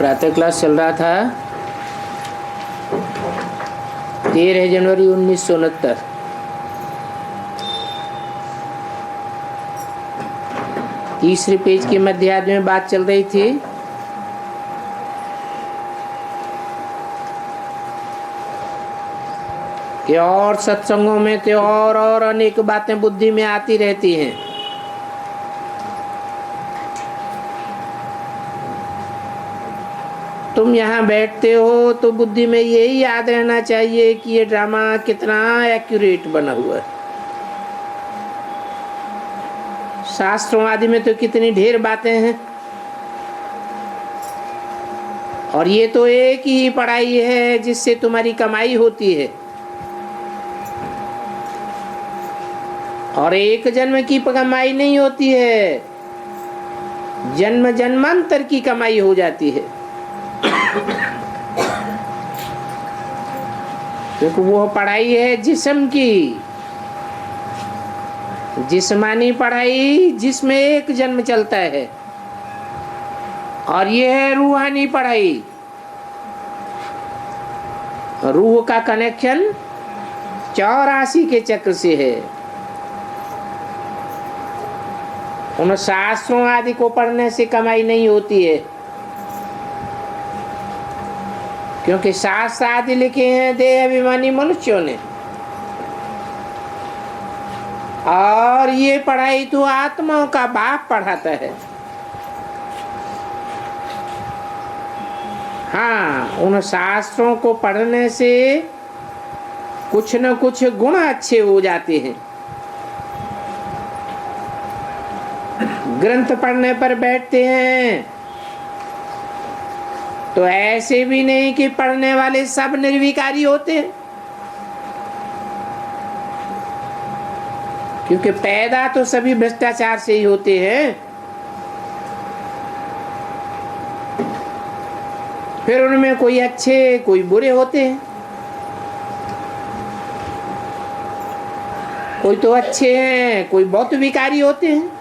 प्रातः क्लास चल रहा था 13 जनवरी 1969। तीसरे पेज के मध्यार्ध में बात चल रही थी कि और सत्संगों में तो और अनेक बातें बुद्धि में आती रहती हैं। तुम यहाँ बैठते हो तो बुद्धि में यही याद रहना चाहिए कि ये ड्रामा कितना एक्यूरेट बना हुआ है। शास्त्रों आदि में तो कितनी ढेर बातें हैं, और ये तो एक ही पढ़ाई है जिससे तुम्हारी कमाई होती है, और एक जन्म की कमाई नहीं होती है, जन्म जन्मांतर की कमाई हो जाती है। क्योंकि वो पढ़ाई है जिस्म की, जिस्मानी पढ़ाई जिसमें एक जन्म चलता है, और ये है रूहानी पढ़ाई। रूह का कनेक्शन 84 के चक्र से है। उन शास्त्रों आदि को पढ़ने से कमाई नहीं होती है, क्योंकि शास्त्र आदि लिखे हैं देह अभिमानी मनुष्यों ने, और ये पढ़ाई तो आत्माओं का बाप पढ़ाता है। हाँ, उन शास्त्रों को पढ़ने से कुछ न कुछ गुण अच्छे हो जाते हैं। ग्रंथ पढ़ने पर बैठते हैं तो ऐसे भी नहीं कि पढ़ने वाले सब निर्विकारी होते हैं, क्योंकि पैदा तो सभी भ्रष्टाचार से ही होते हैं। फिर उनमें कोई अच्छे कोई बुरे होते हैं। कोई तो अच्छे हैं, कोई बहुत विकारी होते हैं।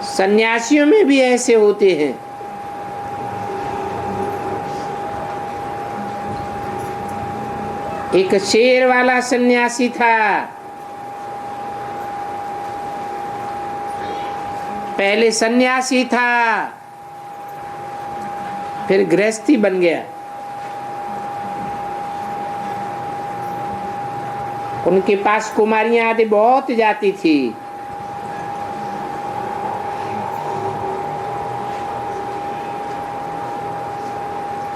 सन्यासियों में भी ऐसे होते हैं। एक शेर वाला सन्यासी था, पहले सन्यासी था, फिर गृहस्थी बन गया। उनके पास कुमारियां आदि बहुत जाती थी।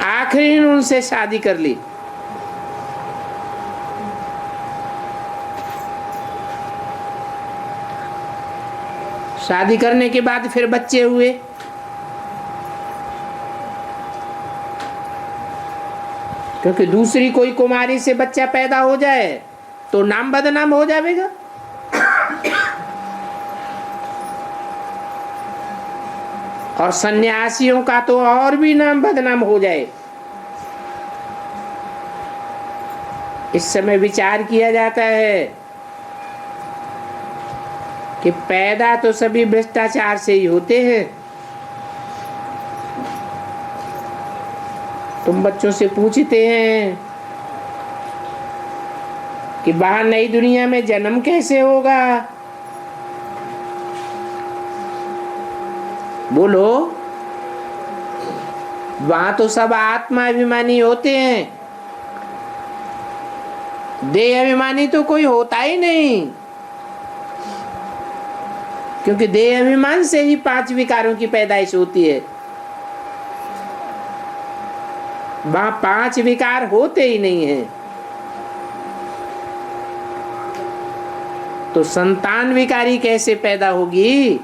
आखिरी ने उनसे शादी कर ली। शादी करने के बाद फिर बच्चे हुए। क्योंकि दूसरी कोई कुमारी से बच्चा पैदा हो जाए तो नाम बदनाम हो जाएगा। और सन्यासियों का तो और भी नाम बदनाम हो जाए। इस समय विचार किया जाता है कि पैदा तो सभी भ्रष्टाचार से ही होते हैं। तुम बच्चों से पूछते हैं कि बाहर नई दुनिया में जन्म कैसे होगा, बोलो। वहां तो सब आत्मा अभिमानी होते हैं, देह अभिमानी तो कोई होता ही नहीं, क्योंकि देह अभिमान से ही 5 विकारों की पैदाइश होती है। वहां 5 विकार होते ही नहीं है। तो संतान विकारी कैसे पैदा होगी?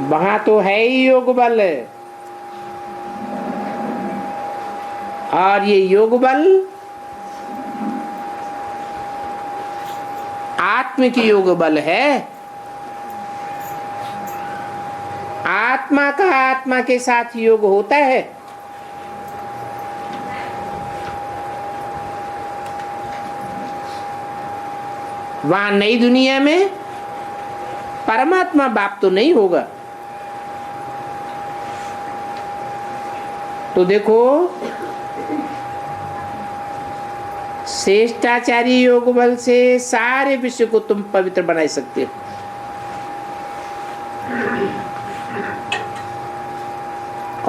वहां तो है ही योग बल, और ये योग बल आत्म की योग बल है। आत्मा का आत्मा के साथ योग होता है। वहां नई दुनिया में परमात्मा बाप तो नहीं होगा। तो देखो, श्रेष्ठाचारी योग बल से सारे विश्व को तुम पवित्र बना सकते हो।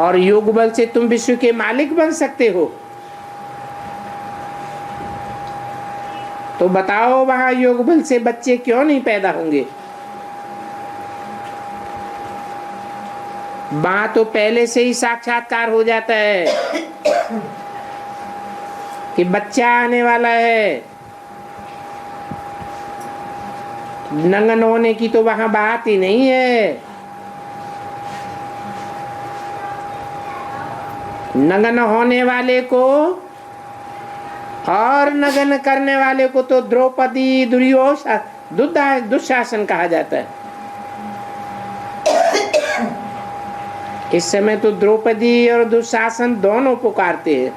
और योग बल से तुम विश्व के मालिक बन सकते हो। तो बताओ, वहां योग बल से बच्चे क्यों नहीं पैदा होंगे? वहां तो पहले से ही साक्षात्कार हो जाता है कि बच्चा आने वाला है। नंगन होने की तो वहां बात ही नहीं है। नंगन होने वाले को और नगन करने वाले को तो द्रौपदी दुशासन कहा जाता है। इस समय तो द्रौपदी और दुशासन दोनों पुकारते हैं।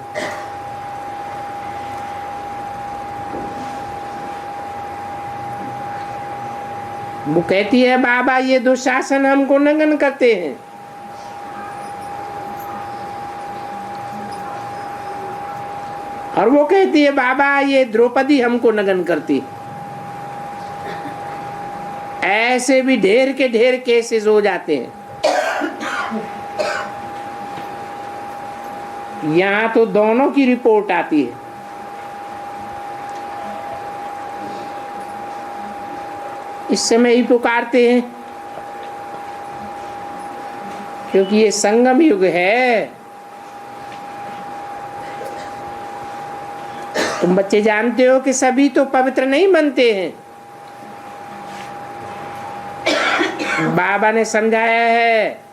वो कहती है, बाबा ये दुशासन हमको नंगन करते हैं। और वो कहती है, बाबा ये द्रौपदी हमको नगन करती। ऐसे भी ढेर के ढेर केसेस हो जाते हैं। यहां तो दोनों की रिपोर्ट आती है। इस समय ही पुकारते हैं, क्योंकि ये संगम युग है। तुम बच्चे जानते हो कि सभी तो पवित्र नहीं बनते हैं। बाबा ने समझाया है।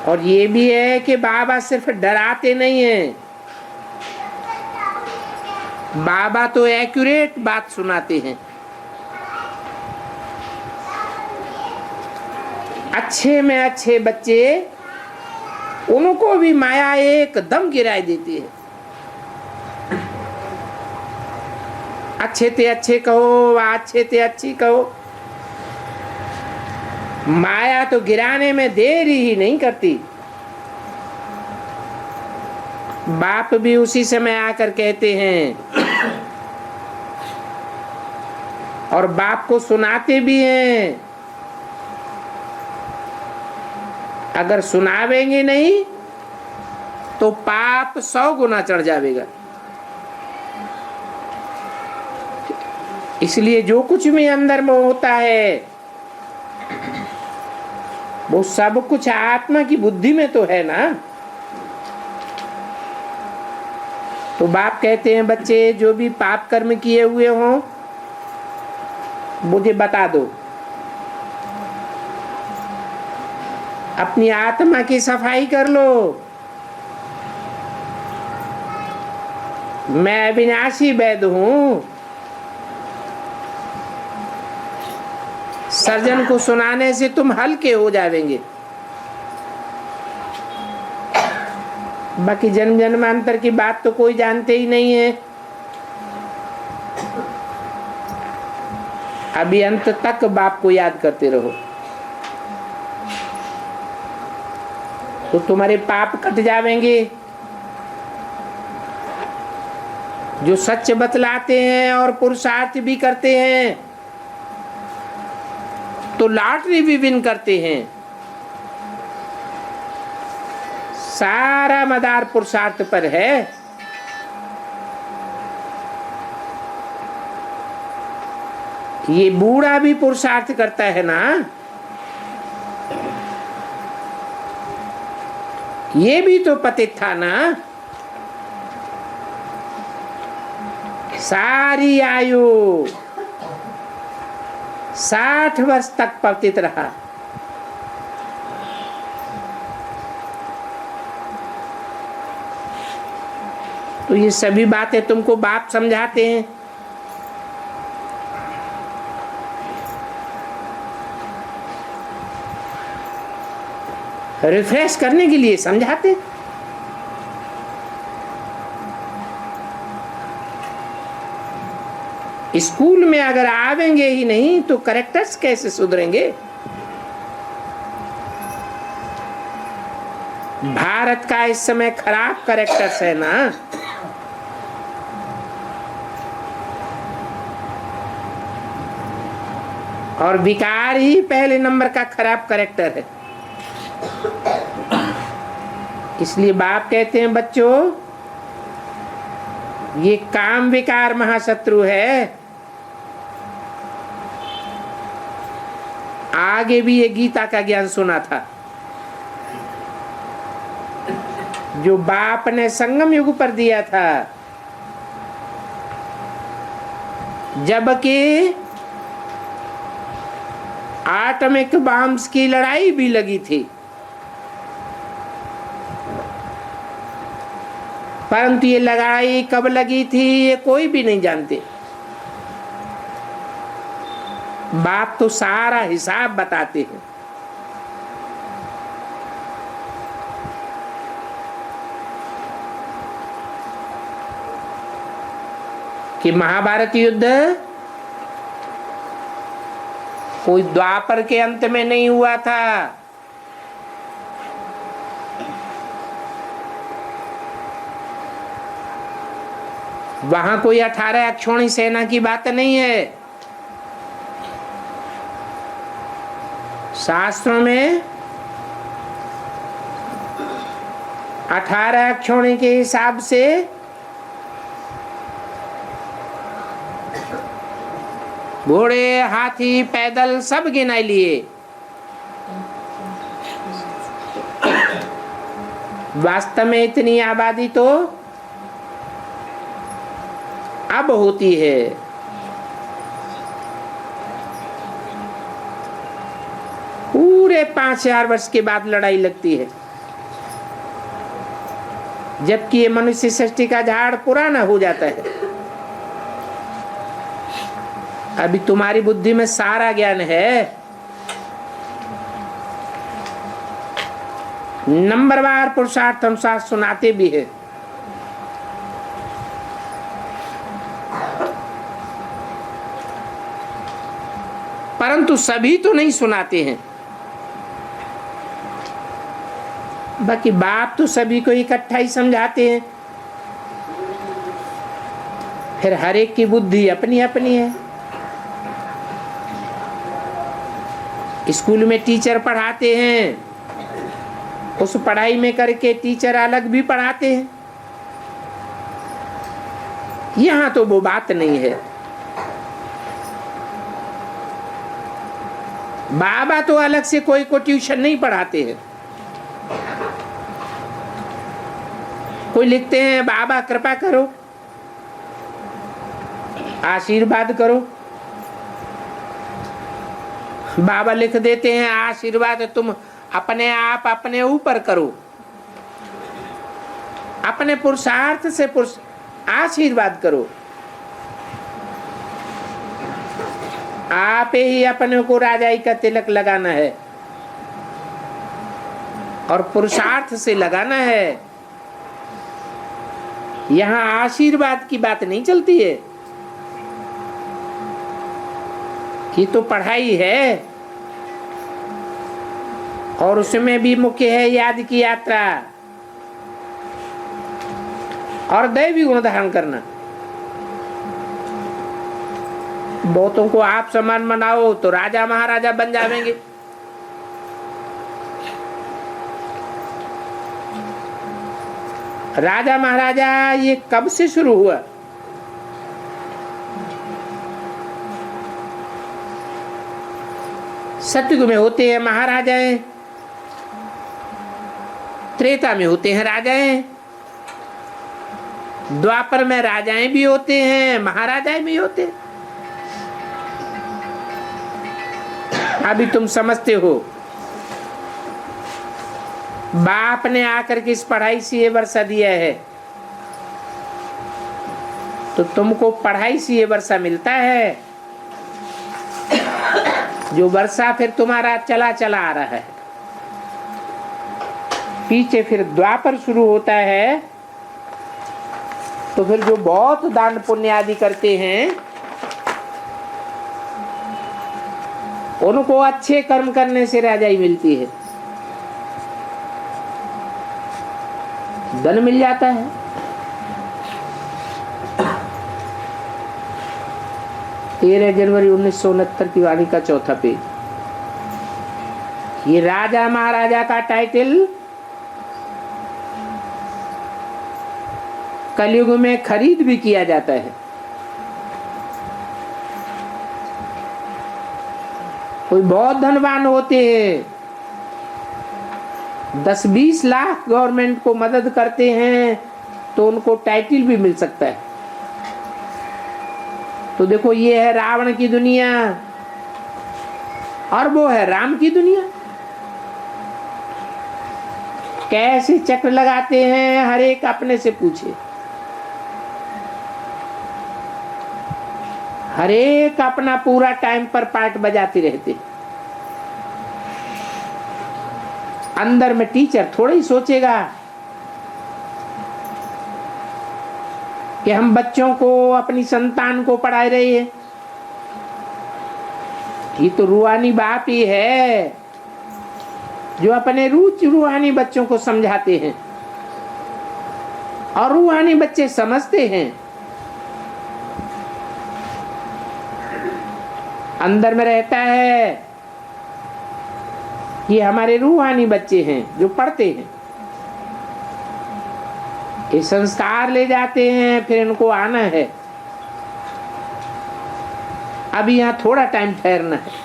और ये भी है कि बाबा सिर्फ डराते नहीं हैं, बाबा तो एक्यूरेट बात सुनाते हैं। अच्छे में अच्छे बच्चे, उनको भी माया एकदम गिराई देती है। अच्छे ते अच्छे कहो, अच्छे ते अच्छी कहो, माया तो गिराने में देर ही नहीं करती। बाप भी उसी समय आकर कहते हैं और बाप को सुनाते भी हैं। अगर सुनावेंगे नहीं तो पाप 100 गुना चढ़ जाएगा। इसलिए जो कुछ भी अंदर में होता है वो सब कुछ आत्मा की बुद्धि में तो है ना। तो बाप कहते हैं, बच्चे जो भी पाप कर्म किए हुए हों मुझे बता दो। अपनी आत्मा की सफाई कर लो। मैं अविनाशी वैद्य हूं। सर्जन को सुनाने से तुम हल्के हो जाएंगे। बाकी जन्म जन्मांतर की बात तो कोई जानते ही नहीं है। अभी अंत तक बाप को याद करते रहो तो तुम्हारे पाप कट जाएंगे। जो सच बतलाते हैं और पुरुषार्थ भी करते हैं तो लॉटरी भी विन करते हैं। सारा मदार पुरुषार्थ पर है। ये बूढ़ा भी पुरुषार्थ करता है ना। ये भी तो पतित था ना। सारी आयु 60 वर्ष तक पतित रहा। तो ये सभी बातें तुमको बाप समझाते हैं। रिफ्रेश करने के लिए समझाते। स्कूल में अगर आवेंगे ही नहीं तो कैरेक्टर्स कैसे सुधरेंगे? भारत का इस समय खराब कैरेक्टर्स है ना। और विकार ही पहले नंबर का खराब कैरेक्टर है। इसलिए बाप कहते हैं बच्चों, ये काम विकार महाशत्रु है। आगे भी ये गीता का ज्ञान सुना था, जो बाप ने संगम युग पर दिया था, जबकि एटॉमिक बॉम्ब्स की लड़ाई भी लगी थी, परंतु ये लड़ाई कब लगी थी ये कोई भी नहीं जानते। बाप तो सारा हिसाब बताते हैं। कि महाभारत युद्ध कोई द्वापर के अंत में नहीं हुआ था, वहां कोई 18 अक्षौणी सेना की बात नहीं है। शास्त्रों में 18 अक्षौणी के हिसाब से घोड़े, हाथी, पैदल सब गिनाए लिए। वास्तव में इतनी आबादी तो अब होती है। पूरे 5000 वर्ष के बाद लड़ाई लगती है, जबकि ये मनुष्य सृष्टि का झाड़ पुराना हो जाता है। अभी तुम्हारी बुद्धि में सारा ज्ञान है। नंबरवार पुरुषार्थ हम साथ सुनाते भी है। परंतु सभी तो नहीं सुनाते हैं। बाकी बाप तो सभी को इकट्ठा ही समझाते हैं। फिर हर एक की बुद्धि अपनी अपनी है। स्कूल में टीचर पढ़ाते हैं, उस पढ़ाई में करके टीचर अलग भी पढ़ाते हैं। यहां तो वो बात नहीं है। बाबा तो अलग से कोई को ट्यूशन नहीं पढ़ाते हैं। कोई लिखते हैं बाबा कृपा करो, आशीर्वाद करो। बाबा लिख देते हैं आशीर्वाद तुम अपने आप अपने ऊपर करो, अपने पुरुषार्थ से आशीर्वाद करो। आप ही अपने को राजाई का तिलक लगाना है और पुरुषार्थ से लगाना है। यहां आशीर्वाद की बात नहीं चलती है। ये तो पढ़ाई है और उसमें भी मुख्य है याद की यात्रा और दैवी गुण धारण करना। बहुतों को आप समान बनाओ तो राजा महाराजा बन जाएंगे। राजा महाराजा ये कब से शुरू हुआ? सतयुग में होते हैं महाराजाएं, त्रेता में होते हैं राजाएं, द्वापर में राजाएं भी होते हैं, महाराजाएं भी होते हैं। अभी तुम समझते हो बाप ने आकर के इस पढ़ाई से ये वर्षा दिया है तो तुमको पढ़ाई से ये वर्षा मिलता है, जो वर्षा फिर तुम्हारा चला चला आ रहा है। पीछे फिर द्वापर शुरू होता है तो फिर जो बहुत दान पुण्य आदि करते हैं उनको अच्छे कर्म करने से राजाई मिलती है, धन मिल जाता है। 13 जनवरी 1969 की वाणी का चौथा पेज। ये राजा महाराजा का टाइटल कलयुग में खरीद भी किया जाता है। कोई बहुत धनवान होते हैं, 10-20 लाख गवर्नमेंट को मदद करते हैं तो उनको टाइटल भी मिल सकता है। तो देखो, ये है रावण की दुनिया और वो है राम की दुनिया। कैसे चक्र लगाते हैं, हर एक अपने से पूछे। हर एक अपना पूरा टाइम पर पार्ट बजाते रहते। अंदर में टीचर थोड़ा ही सोचेगा कि हम बच्चों को, अपनी संतान को पढ़ा रहे हैं। ये तो रूहानी बाप ही है जो अपने रूहानी बच्चों को समझाते हैं और रूहानी बच्चे समझते हैं। अंदर में रहता है, ये हमारे रूहानी बच्चे हैं जो पढ़ते हैं। ये संस्कार ले जाते हैं, फिर इनको आना है। अभी यहाँ थोड़ा टाइम ठहरना है।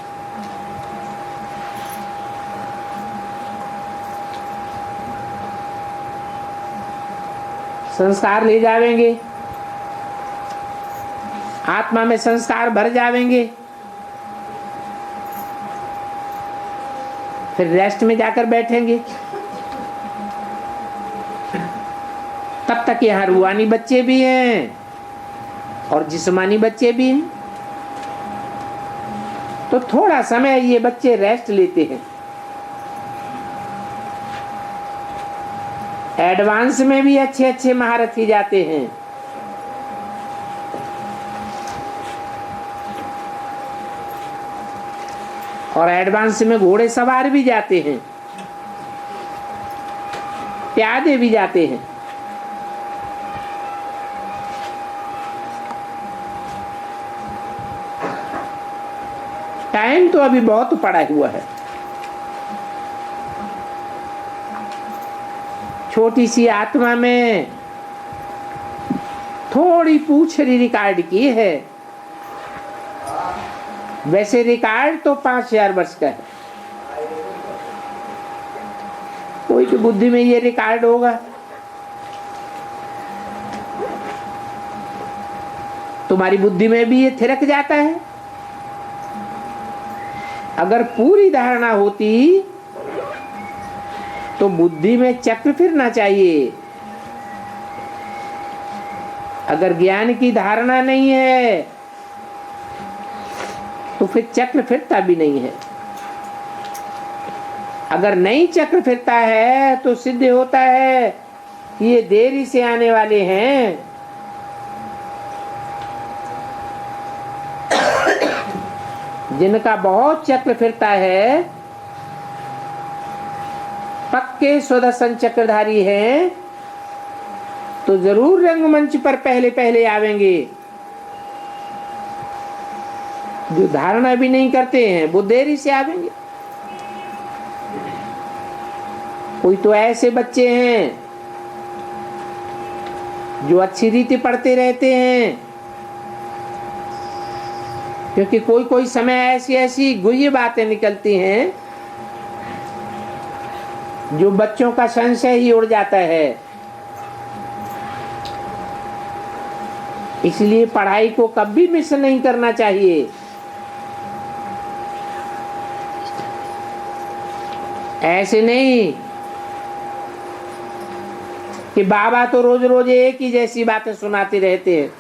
संस्कार ले जावेंगे, आत्मा में संस्कार भर जावेंगे, फिर रेस्ट में जाकर बैठेंगे। तब तक यहाँ रूहानी बच्चे भी हैं और जिस्मानी बच्चे भी हैं। तो थोड़ा समय ये बच्चे रेस्ट लेते हैं। एडवांस में भी अच्छे अच्छे महारथी जाते हैं। और एडवांस में घोड़े सवार भी जाते हैं, प्यादे भी जाते हैं। टाइम तो अभी बहुत पड़ा हुआ है। छोटी सी आत्मा में थोड़ी पूछड़ी रिकॉर्ड की है। वैसे रिकॉर्ड तो 5000 वर्ष का है। कोई की बुद्धि में ये रिकॉर्ड होगा। तुम्हारी बुद्धि में भी ये थिरक जाता है। अगर पूरी धारणा होती तो बुद्धि में चक्र फिरना चाहिए। अगर ज्ञान की धारणा नहीं है तो फिर चक्र फिरता भी नहीं है। अगर नहीं चक्र फिरता है तो सिद्ध होता है ये देरी से आने वाले हैं। जिनका बहुत चक्र फिरता है, पक्के सुदर्शन चक्रधारी हैं, तो जरूर रंगमंच पर पहले पहले आवेंगे। जो धारणा भी नहीं करते हैं वो देरी से आवेंगे। कोई तो ऐसे बच्चे हैं जो अच्छी रीति पढ़ते रहते हैं, क्योंकि कोई कोई समय ऐसी ऐसी गुह्य बातें निकलती हैं जो बच्चों का संशय ही उड़ जाता है। इसलिए पढ़ाई को कभी मिस नहीं करना चाहिए। ऐसे नहीं कि बाबा तो रोज रोज एक ही जैसी बातें सुनाते रहते हैं।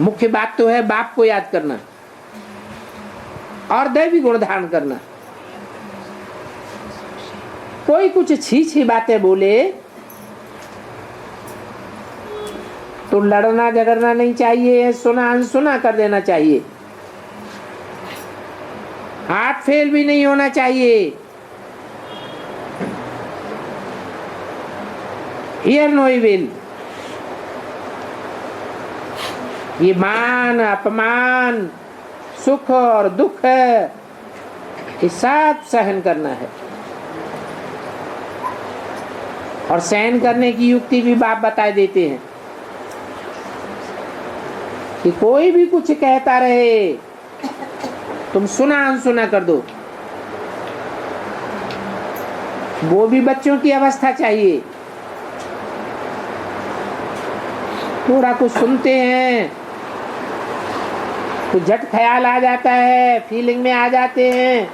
मुख्य बात तो है बाप को याद करना और दैवी गुण धारण करना। कोई कुछ छी बातें बोले तो लड़ना झगड़ना नहीं चाहिए, सुना अनसुना कर देना चाहिए। हार्ट फेल भी नहीं होना चाहिए। Hear no evil. ये मान अपमान, सुख और दुख ये सब सहन करना है। और सहन करने की युक्ति भी बाप बता देते हैं कि कोई भी कुछ कहता रहे तुम सुना अनसुना कर दो। वो भी बच्चों की अवस्था चाहिए। थोड़ा कुछ सुनते हैं, कुछ झट ख्याल आ जाता है, फीलिंग में आ जाते हैं।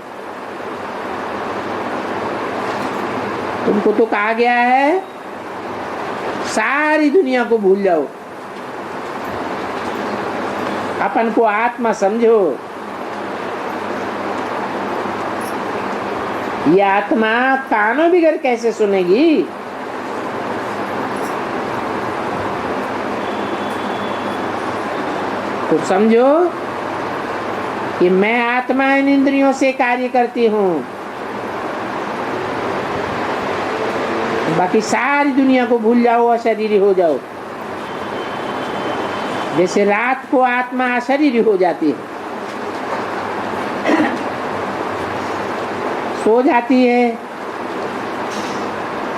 तुमको तो कहा गया है सारी दुनिया को भूल जाओ, अपन को आत्मा समझो। ये आत्मा कानों बगैर कैसे सुनेगी? तो समझो कि मैं आत्मा इन इंद्रियों से कार्य करती हूँ, बाकी सारी दुनिया को भूल जाओ, अशरीरी हो जाओ। जैसे रात को आत्मा अशरीरी हो जाती है, सो जाती है,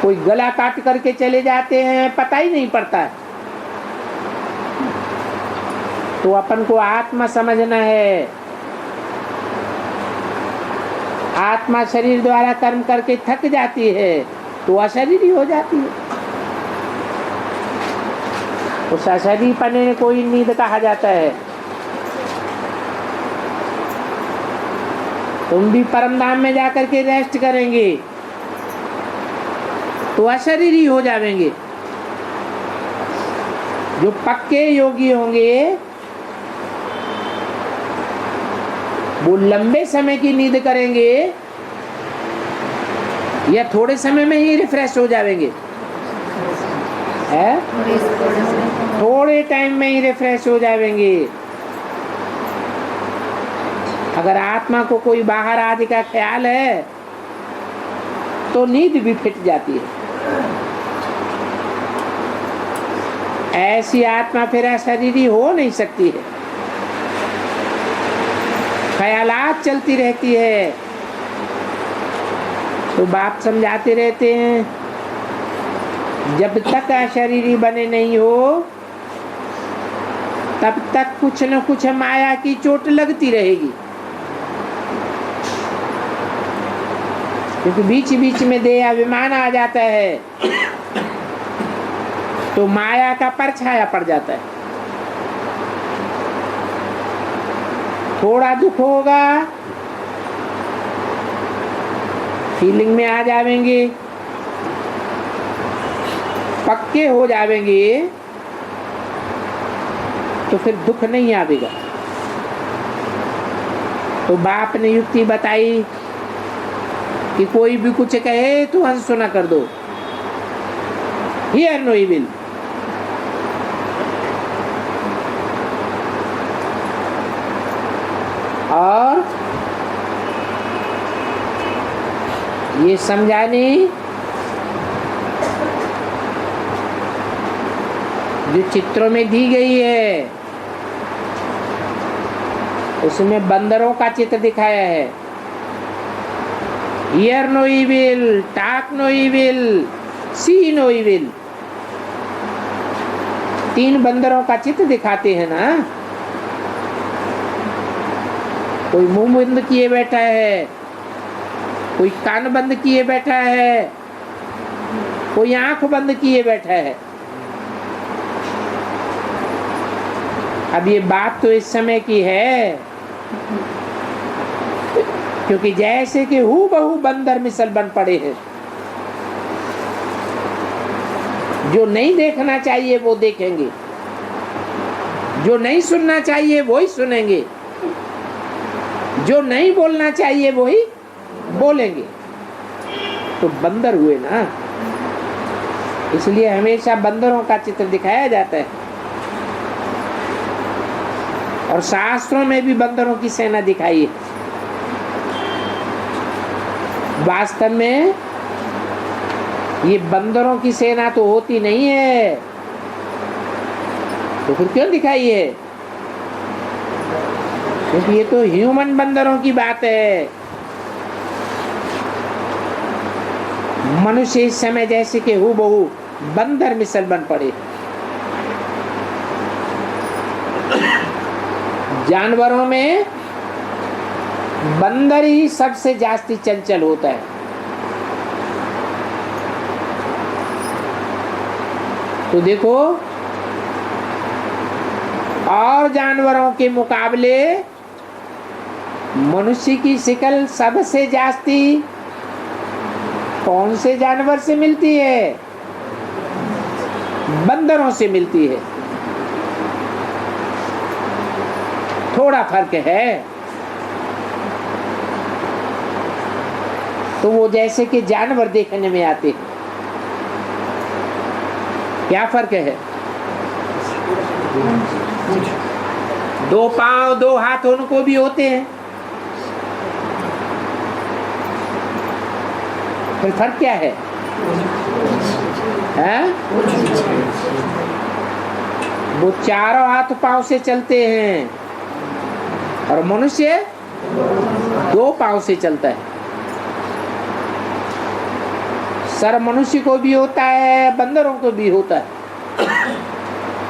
कोई गला काट करके चले जाते हैं, पता ही नहीं पड़ता। तो अपन को आत्मा समझना है। आत्मा शरीर द्वारा कर्म करके थक जाती है तो अशरीरी हो जाती है। उस अशरीरी पने को ही नींद कहा जाता है। तुम भी परम धाम में जाकर के रेस्ट करेंगे तो अशरीरी हो जाएंगे। जो पक्के योगी होंगे वो लंबे समय की नींद करेंगे या थोड़े समय में ही रिफ्रेश हो जाएंगे? है थोड़े टाइम में ही रिफ्रेश हो जाएंगे। अगर आत्मा को कोई बाहर आदि का ख्याल है तो नींद भी फिट जाती है। ऐसी आत्मा फिर अशरीरी हो नहीं सकती है। ख्यालात चलती रहती है। तो बाप समझाते रहते हैं जब तक अशरीरी बने नहीं हो तब तक कुछ न कुछ माया की चोट लगती रहेगी। क्योंकि बीच बीच में देह अभिमान आ जाता है तो माया का परछाया पड़ जाता है। थोड़ा दुख होगा फीलिंग में आ जाएंगे, पक्के हो जाएंगे तो फिर दुख नहीं आवेगा। तो बाप ने युक्ति बताई कि कोई भी कुछ कहे तो अनसुना कर दो। Hear no evil. और ये समझाने जो चित्रों में दी गई है उसमें बंदरों का चित्र दिखाया है। Hear no evil, talk no evil, see no evil. 3 बंदरों का चित्र दिखाते हैं ना। कोई मुंह बंद किए बैठा है, कोई कान बंद किए बैठा है, कोई आंख बंद किए बैठा है। अब ये बात तो इस समय की है क्योंकि जैसे कि हूबहू बंदर मिसल बन पड़े हैं। जो नहीं देखना चाहिए वो देखेंगे, जो नहीं सुनना चाहिए वही सुनेंगे, जो नहीं बोलना चाहिए वही बोलेंगे। तो बंदर हुए ना। इसलिए हमेशा बंदरों का चित्र दिखाया जाता है और शास्त्रों में भी बंदरों की सेना दिखाई है। वास्तव में ये बंदरों की सेना तो होती नहीं है, तो फिर क्यों दिखाई है? क्योंकि ये तो ह्यूमन बंदरों की बात है। मनुष्य इस समय जैसे कि हूबहू बंदर मिसल बन पड़े। जानवरों में बंदर ही सबसे जास्ती चंचल होता है। तो देखो, और जानवरों के मुकाबले मनुष्य की शिकल सबसे जास्ती कौन से जानवर से मिलती है? बंदरों से मिलती है। थोड़ा फर्क है। तो वो जैसे कि जानवर देखने में आते हैं। क्या फर्क है? 2 पांव 2 हाथ उनको भी होते हैं। फिर फर्क क्या है? वो चारों हाथ पांव से चलते हैं और मनुष्य 2 पांव से चलता है। सर मनुष्य को भी होता है, बंदरों को भी होता है।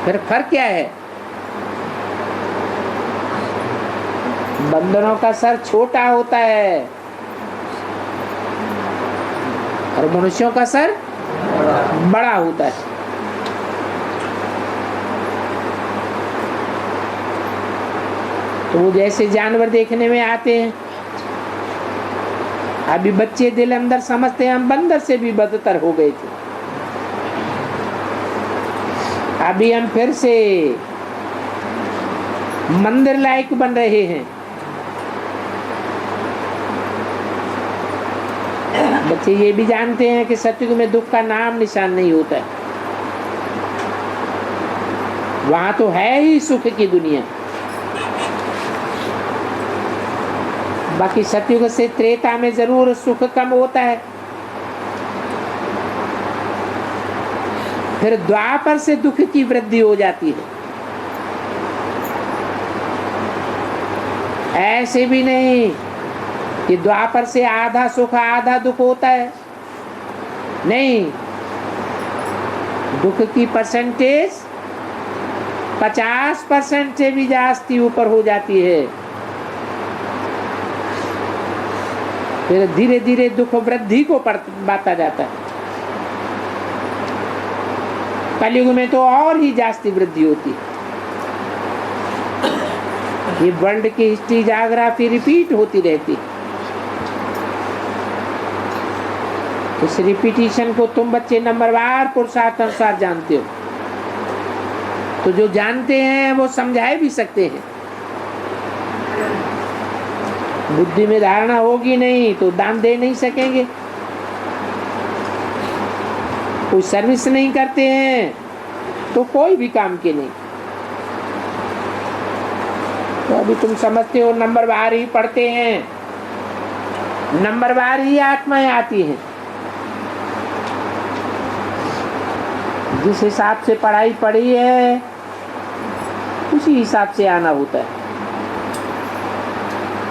फिर फर्क क्या है? बंदरों का सर छोटा होता है और मनुष्यों का सर बड़ा होता है। तो वो जैसे जानवर देखने में आते हैं। अभी बच्चे दिल अंदर समझते हैं हम बंदर से भी बदतर हो गए थे। अभी हम फिर से मंदिर लायक बन रहे हैं। बच्चे ये भी जानते हैं कि सतयुग में दुख का नाम निशान नहीं होता है। वहां तो है ही सुख की दुनिया। बाकी सतयुग से त्रेता में जरूर सुख कम होता है। फिर द्वापर से दुख की वृद्धि हो जाती है। ऐसे भी नहीं कि द्वापर से आधा सुख आधा दुख होता है। नहीं, दुख की परसेंटेज 50% से भी जास्ती ऊपर हो जाती है। फिर धीरे धीरे दुख वृद्धि को बढ़ता जाता है। कलयुग में तो और ही जास्ती वृद्धि होती है। ये वर्ल्ड की हिस्ट्री ज्योग्राफी रिपीट होती रहती है। इस रिपीटिशन को तुम बच्चे नंबरवार पुरुषार्थ अनुसार जानते हो। तो जो जानते हैं वो समझाए भी सकते हैं। बुद्धि में धारणा होगी नहीं तो दान दे नहीं सकेंगे। कोई सर्विस नहीं करते हैं तो कोई भी काम के नहीं। तो अभी तुम समझते हो नंबरवार ही पढ़ते हैं, नंबरवार ही आत्माएं आती हैं। जिस हिसाब से पढ़ाई पढ़ी है उसी हिसाब से आना होता है।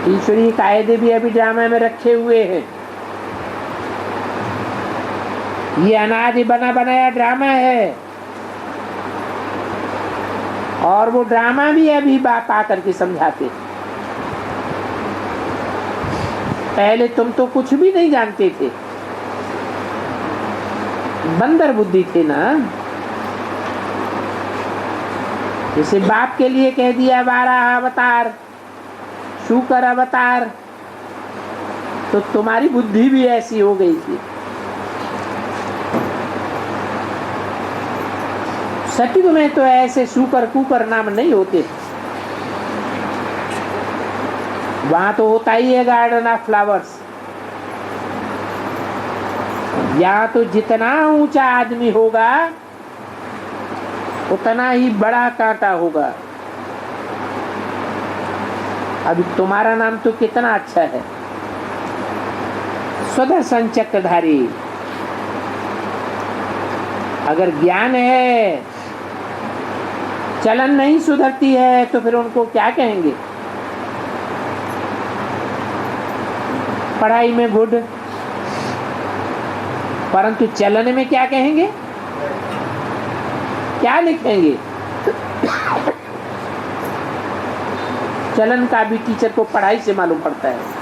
ईश्वरीय कायदे भी अभी ड्रामा में रखे हुए हैं। ये अनादि बना बनाया ड्रामा है और वो ड्रामा भी अभी बाप आकर के समझाते। पहले तुम तो कुछ भी नहीं जानते थे, बंदर बुद्धि थे ना। जैसे बाप के लिए कह दिया 12 अवतार, शुकर अवतार, तो तुम्हारी बुद्धि भी ऐसी हो गई थी। सतयुग में तो ऐसे शुकर कुकर नाम नहीं होते। वहां तो होता ही है गार्डन ऑफ फ्लावर्स। यहाँ तो जितना ऊंचा आदमी होगा उतना ही बड़ा कांटा होगा। अभी तुम्हारा नाम तो कितना अच्छा है, सुदर्शन चक्रधारी। अगर ज्ञान है, चलन नहीं सुधरती है, तो फिर उनको क्या कहेंगे? पढ़ाई में गुड, परंतु चलन में क्या कहेंगे? क्या लिखेंगे? चलन का भी टीचर को पढ़ाई से मालूम पड़ता है।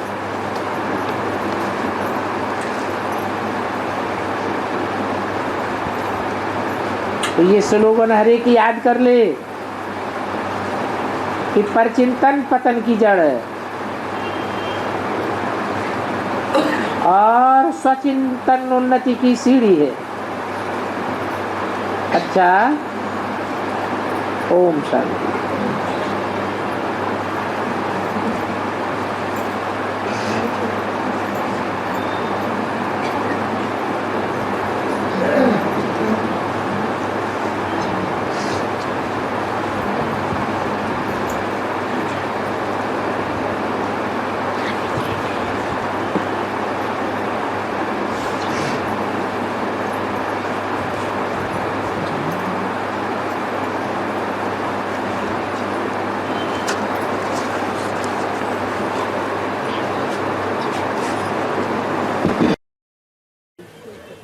तो ये स्लोगन हर एक याद कर ले कि परचिंतन पतन की जड़ है और स्वचिंतन उन्नति की सीढ़ी है। अच्छा, ओम शांति।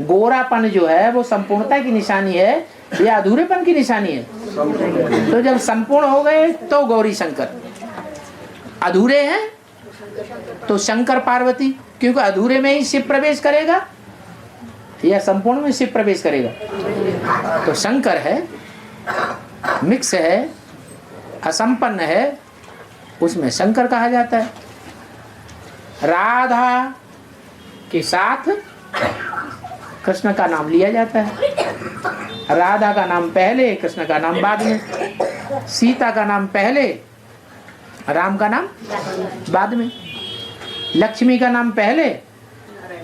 गोरापन जो है वो संपूर्णता की निशानी है या अधूरेपन की निशानी है? तो जब संपूर्ण हो गए तो गौरी शंकर, अधूरे हैं तो शंकर पार्वती, क्योंकि अधूरे में ही शिव प्रवेश करेगा या संपूर्ण में शिव प्रवेश करेगा? तो शंकर है, मिक्स है, असंपन्न है, उसमें शंकर कहा जाता है। राधा के साथ कृष्ण का नाम लिया जाता है। राधा का नाम पहले, कृष्ण का नाम बाद में। सीता का नाम पहले, राम का नाम बाद में। लक्ष्मी का नाम पहले,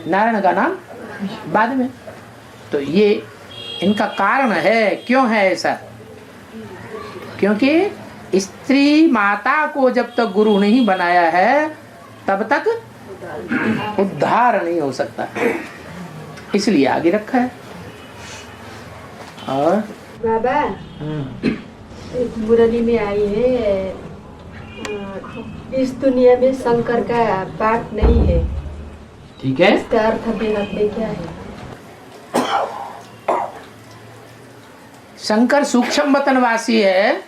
नारायण का नाम बाद में। तो ये इनका कारण है। क्यों है ऐसा? क्योंकि स्त्री माता को जब तक गुरु नहीं बनाया है तब तक उद्धार नहीं हो सकता, इसलिए आगे रखा है। और बाबा इस मुरली में आई है, इस दुनिया में शंकर का पाठ नहीं है। ठीक है, इसका अर्थ बेहद में क्या है? शंकर सूक्ष्म वतन वासी है,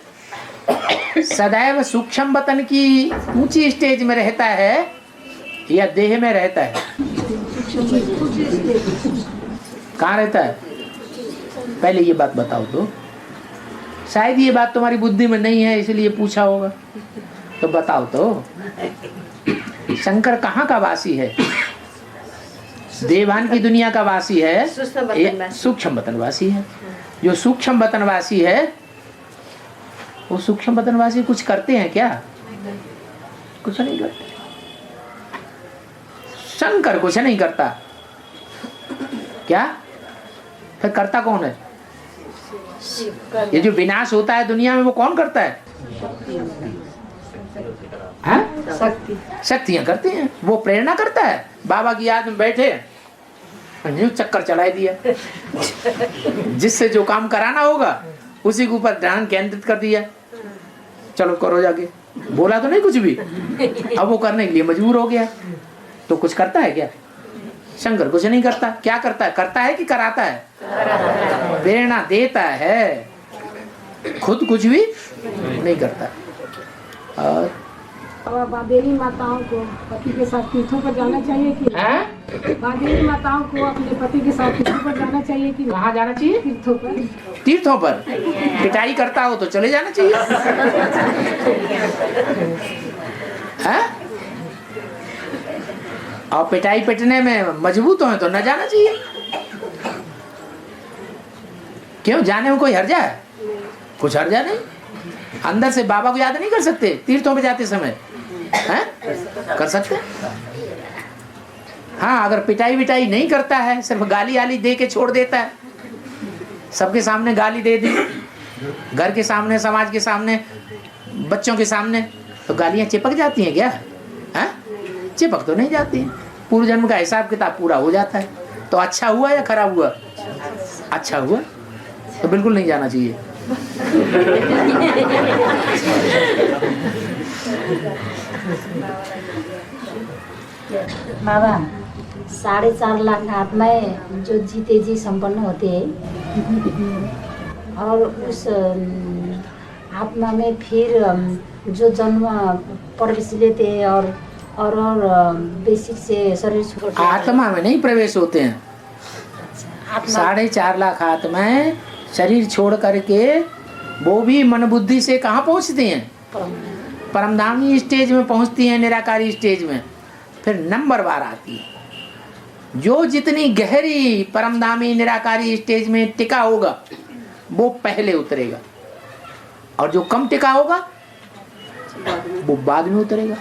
सदैव सूक्ष्म वतन की ऊंची स्टेज में रहता है या देह में रहता है? कहाँ रहता है? पहले ये बात बताओ तो। शायद ये बात तुम्हारी बुद्धि में नहीं है इसलिए पूछा होगा, तो बताओ तो। शंकर कहाँ का वासी है? देवान की दुनिया का वासी है, सूक्ष्म वतन वासी है। जो सूक्ष्म वतन वासी है वो सूक्ष्म वतन वासी कुछ करते हैं क्या? कुछ नहीं करते। शंकर कुछ नहीं करता। क्या? फिर करता कौन है? ये जो विनाश होता है दुनिया में वो कौन करता है? शक्तियां करती हैं। वो प्रेरणा करता है। बाबा की याद में बैठे न्यू चक्कर चला दिया, जिससे जो काम कराना होगा उसी के ऊपर ध्यान केंद्रित कर दिया, चलो करो जाके। बोला तो नहीं कुछ भी, अब वो करने के लिए मजबूर हो गया। तो कुछ करता है क्या? शंकर कुछ नहीं करता। क्या करता है? करता है कि कराता है? प्रेरणा देता है, खुद कुछ भी नहीं करता। और बादेवी माताओं को पति के साथ तीर्थों पर जाना चाहिए कि नहीं? बादेवी माताओं को अपने पति के साथ तीर्थों पर जाना चाहिए कि नहीं? कहाँ जाना चाहिए? तीर्थों पर। तीर्थों पर पिटाई करता हो तो चले जाना चाहिए। है? और पिटाई पिटने में मजबूत हो तो न जाना चाहिए। क्यों? जाने में कोई हर्जा है? कुछ हर्जा नहीं। अंदर से बाबा को याद नहीं कर सकते तीर्थों पे जाते समय? हैं? कर सकते। हाँ, अगर पिटाई विटाई नहीं करता है, सिर्फ गाली आली दे के छोड़ देता है, सबके सामने गाली दे दी, घर के सामने, समाज के सामने, बच्चों के सामने, तो गालियां चिपक जाती हैं क्या? हैं? चिपक तो नहीं जाती हैं। पूर्व जन्म का हिसाब किताब पूरा हो जाता है। तो अच्छा हुआ या खराब हुआ? अच्छा हुआ, तो बिल्कुल नहीं जाना चाहिए। बाबा 4.5 लाख आत्माएं जो जीते जी संपन्न होते हैं और उस आत्मा में फिर जो जन्म प्रवेश लेते हैं और बेसिक से शरीर छोड़ आत्मा में नहीं प्रवेश होते हैं। आत्मा 4.5 लाख आत्माएं शरीर छोड़ करके वो भी मन बुद्धि से कहाँ पहुँचती हैं? परमधामी स्टेज में पहुँचती हैं, निराकारी स्टेज में। फिर नंबर 12 आती है। जो जितनी गहरी परमधामी निराकारी स्टेज में टिका होगा वो पहले उतरेगा, और जो कम टिका होगा वो बाद में उतरेगा।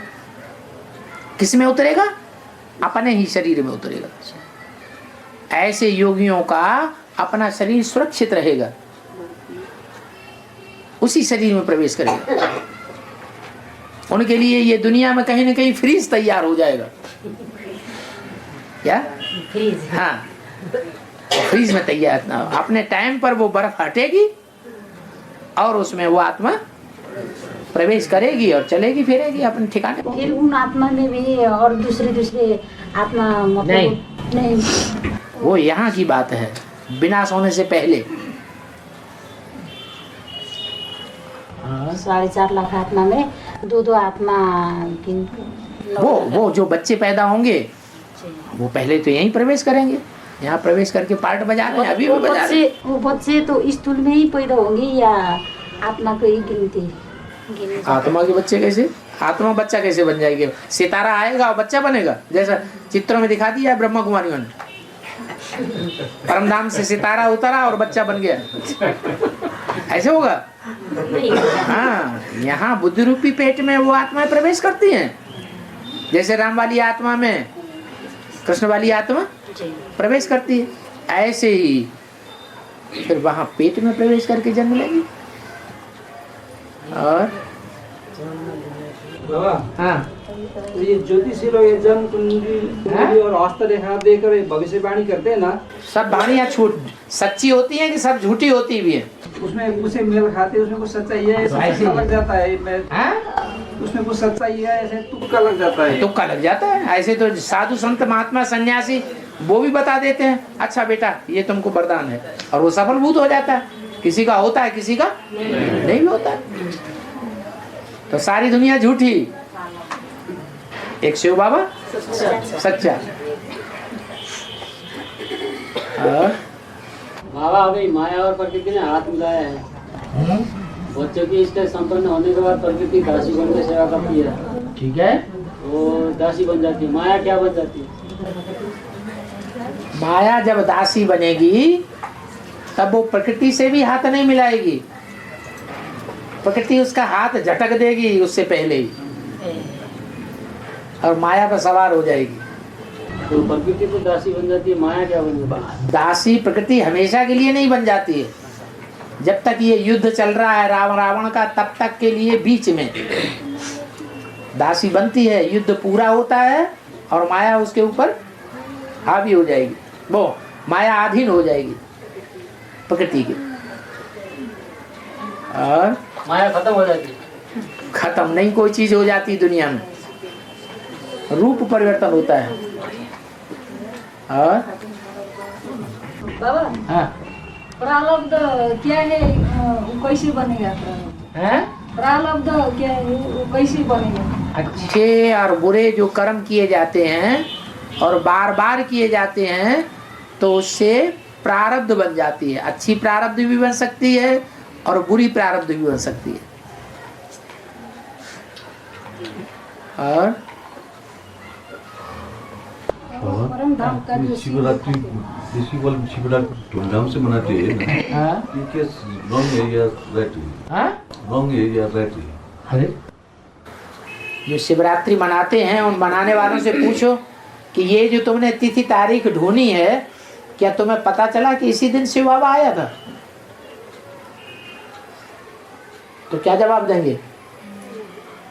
किस में उतरेगा? अपने ही शरीर में उतरेगा। ऐसे योगियों का अपना शरीर सुरक्षित रहेगा, उसी शरीर में प्रवेश करेगा। उनके लिए ये दुनिया में कहीं ना कहीं फ्रीज तैयार हो जाएगा। क्या? फ्रीज। हाँ, फ्रीज में तैयार। अपने टाइम पर वो बर्फ हटेगी और उसमें वो आत्मा प्रवेश करेगी और चलेगी फिरेगी अपने ठिकाने पर। फिर उन आत्मा में भी और दूसरे आत्मा मतलब नहीं। वो यहाँ की बात है, विनाश होने से पहले। 4.5 लाख आत्मा में दो आत्मा की वो जो बच्चे पैदा होंगे वो पहले तो यहीं प्रवेश करेंगे। यहाँ प्रवेश करके पार्ट बजा रहे हैं, अभी भी बजा रहे हैं। वो बच्चे तो स्थूल में ही पैदा होंगे या आत्मा को ही गिनती? आत्मा के बच्चे कैसे? आत्मा बच्चा कैसे बन जाएगी? सितारा आएगा और बच्चा बनेगा, जैसा चित्रों में दिखा दिया ब्रह्मा कुमारियों ने। परमधाम से सितारा उतरा और बच्चा बन गया, ऐसे होगा? हाँ, यहाँ बुद्धि रूपी पेट में वो आत्माएं प्रवेश करती हैं। जैसे राम वाली आत्मा में कृष्ण वाली आत्मा प्रवेश करती है, ऐसे ही फिर वहां पेट में प्रवेश करके जन्म लेगी। और बाबा, हाँ, तो ये ज्योतिषी लोग ये जन्म कुंडली और हस्तरेखा देकर भविष्यवाणी करते हैं ना, सब वाणियाँ झूठ सच्ची होती हैं कि सब झूठी होती भी है? उसमें उसे मेल खाते हैं, उसमें कुछ सच्चाई है, ऐसा ऐसे तुक्का लग जाता है। उसमें कुछ सच्चाई है, ऐसे तुक्का लग जाता है। तुक्का लग जाता है। ऐसे तो साधु संत महात्मा सन्यासी वो भी बता देते हैं, अच्छा बेटा ये तुमको वरदान है, और वो सफलभूत हो जाता है। किसी का होता है, किसी का नहीं भी होता है। तो सारी दुनिया झूठी, एक शिव बाबा सच्चा। और बाबा अभी माया और प्रकृति ने हाथ मिलाया है। बच्चों की इष्ट संपन्न होने के बाद प्रकृति दासी बन के सेवा करती है। ठीक है, वो दासी बन जाती है। माया क्या बन जाती है? माया जब दासी बनेगी तब वो प्रकृति से भी हाथ नहीं मिलाएगी। प्रकृति उसका हाथ झटक देगी उससे पहले ही, और माया पर सवार हो जाएगी। तो प्रकृति तो दासी बन जाती है, माया क्या बन जाती है? दासी प्रकृति हमेशा के लिए नहीं बन जाती है। जब तक ये युद्ध चल रहा है रावण का, तब तक के लिए बीच में दासी बनती है। युद्ध पूरा होता है और माया उसके ऊपर हावी हो जाएगी, वो माया अधीन हो जाएगी प्रकृति की, और माया खत्म हो जाती है। खत्म नहीं, कोई चीज हो जाती दुनिया में, रूप परिवर्तन होता है। और बाबा हाँ, प्रारब्ध क्या है, वो कैसे बनेगा? हैं? प्रारब्ध क्या है, वो कैसे बनेगा? अच्छे और बुरे जो कर्म किए जाते हैं और बार बार किए जाते हैं तो उससे प्रारब्ध बन जाती है। अच्छी प्रारब्ध भी बन सकती है और बुरी प्रारब्ध भी बन सकती है। और शिवरात्रि शिवरात्रि धूमधाम से मनाते हैं ना, हाँ? ये क्या रॉन्ग है या राइट है? हाँ? रॉन्ग है या राइट है? अरे जो शिवरात्रि मनाते हैं उन मनाने वालों से पूछो कि ये जो तुमने तिथि तारीख ढूंढी है, क्या तुम्हें पता चला कि इसी दिन शिव बाबा आया था? तो क्या जवाब देंगे?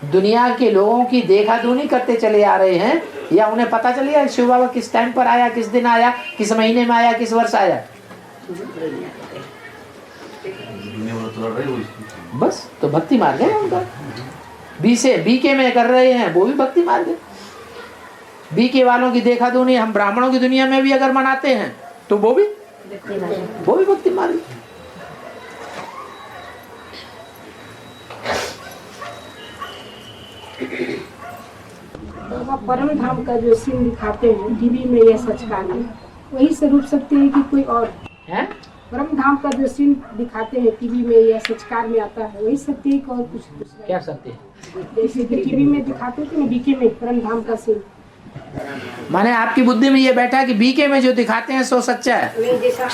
दुनिया के लोगों की देखा दुनी करते चले आ रहे हैं, या उन्हें पता चल गया शिव बाबा किस टाइम पर आया, किस दिन आया, किस महीने में आया, किस वर्ष आया? दुनिया भर तो लड़ रही है वो इसकी। बस तो भक्ति मार्ग है उनका। बीके में कर रहे हैं वो भी भक्ति मार्ग है। बीके वालों की देखा दुनी हम ब्राह्मणों की दुनिया में भी अगर मनाते हैं तो वो भी भक्ति मार्ग है। बाबा परम धाम का जो सीन दिखाते हैं टीवी में या सचकार में, वही स्वरूप शक्ति है कि कोई और है? परम धाम का जो सीन दिखाते हैं टीवी में या सचकार में आता है, वही शक्ति है कि और कुछ दूसरा? क्या सकते हैं? जैसे कि टीवी में दिखाते थे ना बीके में परम धाम का सीन, माने आपकी बुद्धि में ये बैठा कि बीके में जो दिखाते हैं सो सच्चा है। नहीं जैसा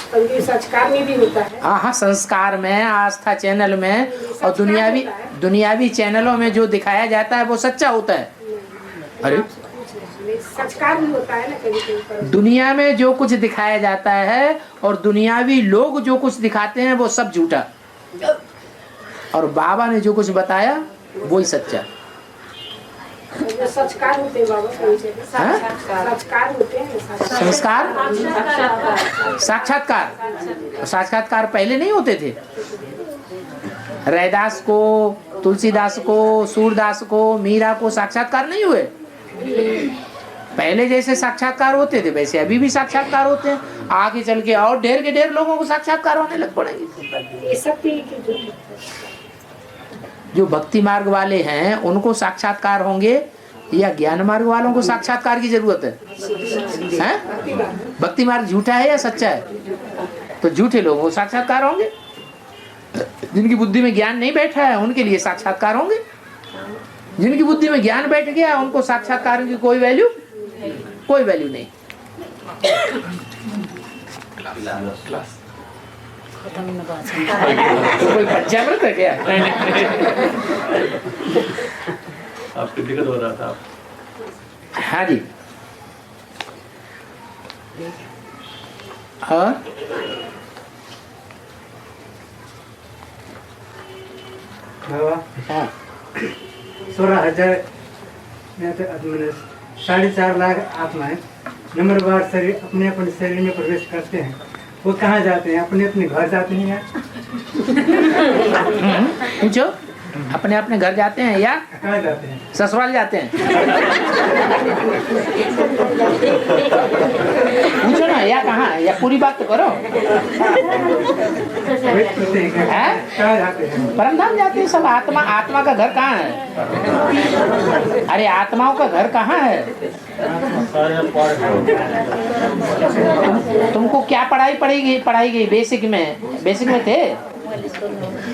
सचकार में भी होता है। हाँ, संस्कार में, आस्था चैनल में और दुनियावी चैनलों में जो दिखाया जाता है वो सच्चा होता है। अरे सचकार भी होता है ना कभी। दुनिया में जो कुछ दिखाया जाता है और दुनियावी लोग जो कुछ दिखाते हैं वो सब झूठा, और बाबा ने जो कुछ बताया वही सच्चा। सचकार होते हैं बाबा, सचकार होते हैं। संस्कार, साक्षात्कार पहले नहीं होते थे। रैदास को, तुलसीदास को, सूरदास को, मीरा को साक्षात्कार नहीं हुए। पहले जैसे साक्षात्कार होते थे वैसे अभी भी साक्षात्कार होते हैं। आगे चल के और ढेर के ढेर लोगों को साक्षात्कार होने लग पड़ेंगे। जो भक्ति मार्ग वाले हैं उनको साक्षात्कार होंगे या ज्ञान मार्ग वालों को साक्षात्कार की जरूरत है? भक्ति मार्ग झूठा है या सच्चा है? तो झूठे लोगों को साक्षात्कार होंगे। जिनकी बुद्धि में ज्ञान नहीं बैठा है उनके लिए साक्षात्कार होंगे। जिनकी बुद्धि में ज्ञान बैठ गया उनको साक्षात्कार की कोई वैल्यू नहीं। तो कोई पंचामृत है क्या? आपकी दिक्कत हो रहा था। हाँ जी। और हाँ 16,000 में तो 4.5 लाख आत्माएं नंबरवार शरीर अपने अपने शरीर में प्रवेश करते हैं। वो कहाँ जाते हैं? अपने अपने घर जाते हैं या पूछो, अपने अपने घर जाते हैं या कहाँ जाते हैं? ससुराल जाते हैं? पूछो ना, या कहाँ है, या पूरी बात तो करो। वही पूछते हैं कहाँ जाते हैं? परमधाम जाते हैं सब। आत्मा का घर कहाँ है? अरे आत्माओं का घर कहाँ है? तुमको क्या पढ़ाई गई बेसिक में थे?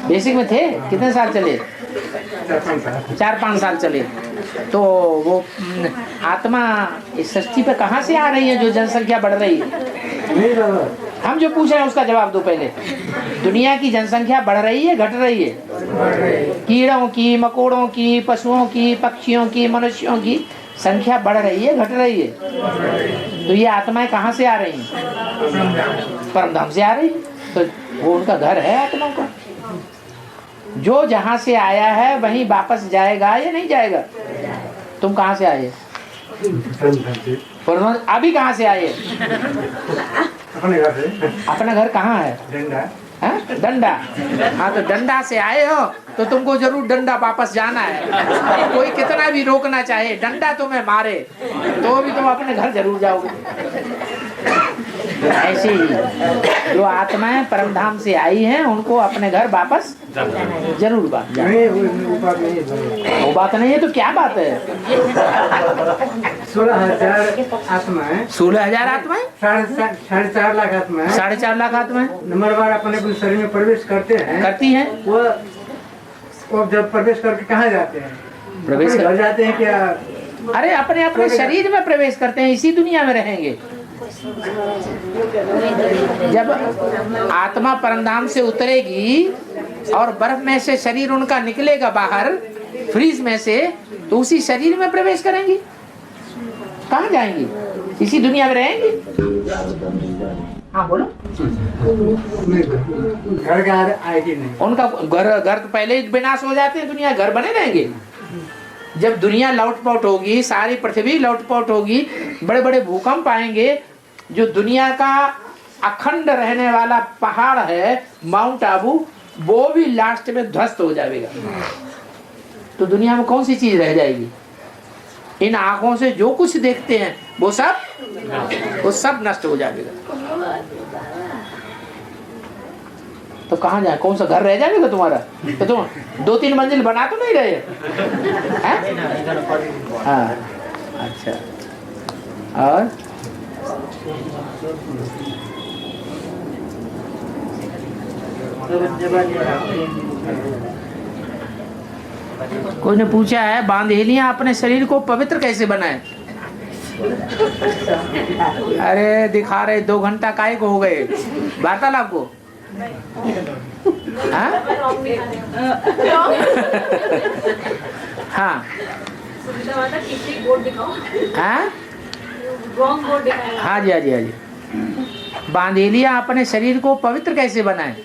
बेसिक में थे? कितने साल चले? 4-5 साल चले। तो वो आत्मा इस सृष्टि पे कहाँ से आ रही है जो जनसंख्या बढ़ रही है? हम जो पूछ रहे हैं उसका जवाब दो पहले। दुनिया की जनसंख्या बढ़ रही है, घट रही है? कीड़ों की, मकोड़ों की, पशुओं की, पक्षियों की, मनुष्यों की संख्या बढ़ रही है, घट रही है? तो ये आत्माएं कहाँ से आ रही हैं? परमधाम से आ रही। तो वो उनका घर है आत्मा का। जो जहाँ से आया है वहीं वापस जाएगा या नहीं जाएगा? तुम कहाँ से आए? अभी कहाँ से आए? अपने घर से। अपना घर कहाँ है? डंडा। हाँ, तो डंडा से आए हो तो तुमको जरूर डंडा वापस जाना है। कोई कितना भी रोकना चाहे, डंडा तुम्हें मारे तो भी तुम अपने घर जरूर जाओगे। ऐसे ही जो आत्माएं परमधाम से आई हैं उनको अपने घर वापस जरूर वो बात नहीं है। तो क्या बात है? 16,000 आत्माएं। 16,000 आत्माएं? 4.5 लाख आत्माएं। 4.5 लाख आत्माएं नंबरवार अपने अपने शरीर में प्रवेश करते हैं। करती हैं। वो जब प्रवेश करके कहाँ जाते हैं? प्रवेश घर जाते हैं क्या? अरे अपने अपने शरीर में प्रवेश करते हैं, इसी दुनिया में रहेंगे। जब आत्मा परमधाम से उतरेगी और बर्फ में से शरीर उनका निकलेगा बाहर, फ्रीज में से, तो उसी शरीर में प्रवेश करेंगी। कहाँ जाएंगी? इसी दुनिया में रहेंगी। हाँ बोलो। घर आएगी नहीं। उनका घर तो पहले ही विनाश हो जाते हैं, दुनिया घर बने रहेंगे। जब दुनिया लौटपौट होगी, सारी पृथ्वी लौटपौट होगी, बड़े बड़े भूकंप आएंगे, जो दुनिया का अखंड रहने वाला पहाड़ है माउंट आबू, वो भी लास्ट में ध्वस्त हो जाएगा। तो दुनिया में कौन सी चीज रह जाएगी? इन आंखों से जो कुछ देखते हैं वो सब नष्ट हो जाएगा। तो कहाँ जाए? कौन सा घर रह जाएगा तुम्हारा? तो तुम 2-3 मंजिल बना तो नहीं रहे हैं? हाँ, अच्छा। और कोई ने पूछा है बांधेलियां अपने शरीर को पवित्र कैसे बनाए? अरे दिखा रहे 2 घंटा काहे को हो गए वार्तालाप को? हाँ हाँ हाँ जी, हाँ जी, हाँ जी। बांधेलियां अपने शरीर को पवित्र कैसे बनाए?